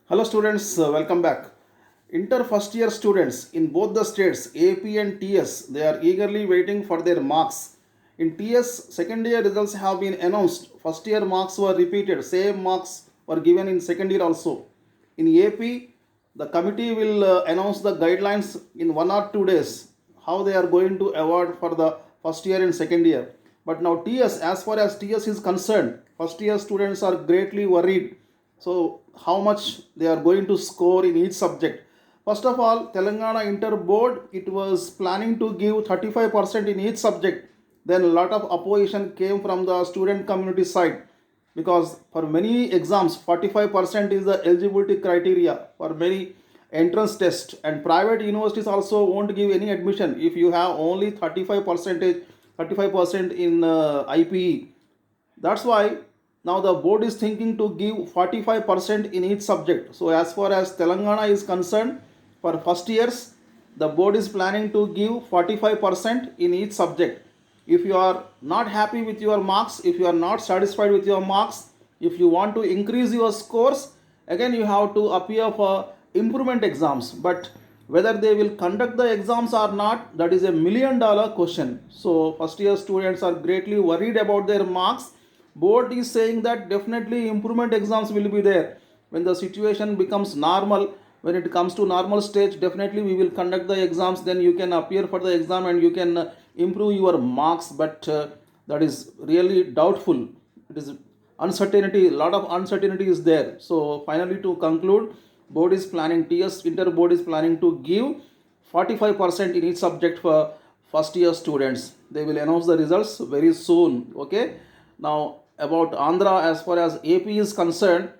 Hello students, welcome back. Inter first year students in both the states AP and TS, they are eagerly waiting for their marks. In TS, second year results have been announced. First year marks were repeated. Same marks were given in second year also. In AP, the committee will announce the guidelines in 1 or 2 days how they are going to award for the first year and second year. But now TS, as far as TS is concerned, first year students are greatly worried. So how much they are going to score in each subject. First of all, Telangana Inter Board, it was planning to give 35% in each subject. Then a lot of opposition came from the student community side because for many exams 45% is the eligibility criteria for many entrance test, and private universities also won't give any admission if you have only 35% in IPE. That's why now the board is thinking to give 45% in each subject. So as far as Telangana is concerned, for first years, the board is planning to give 45% in each subject. If you are not happy with your marks, if you are not satisfied with your marks, if you want to increase your scores, again you have to appear for improvement exams. But whether they will conduct the exams or not, that is $1 million question. So first year students are greatly worried about their marks. Board is saying that definitely improvement exams will be there when the situation becomes normal. When it comes to normal stage, definitely we will conduct the exams, then you can appear for the exam and you can improve your marks. But that is really doubtful. It is uncertainty, a lot of uncertainty is there. So finally, to conclude, board is planning, TS Inter board is planning to give 45% in each subject for first year students. They will announce the results very soon. Okay. Now about Andhra, as far as AP is concerned,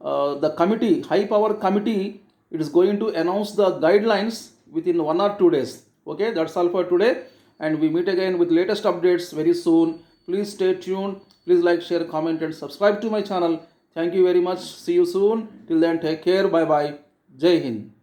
the committee, high power committee, it is going to announce the guidelines within 1 or 2 days. Okay, that's all for today, and we meet again with latest updates very soon. Please stay tuned. Please like, share, comment, and subscribe to my channel. Thank you very much. See you soon. Till then, take care. Bye bye. Jai Hind.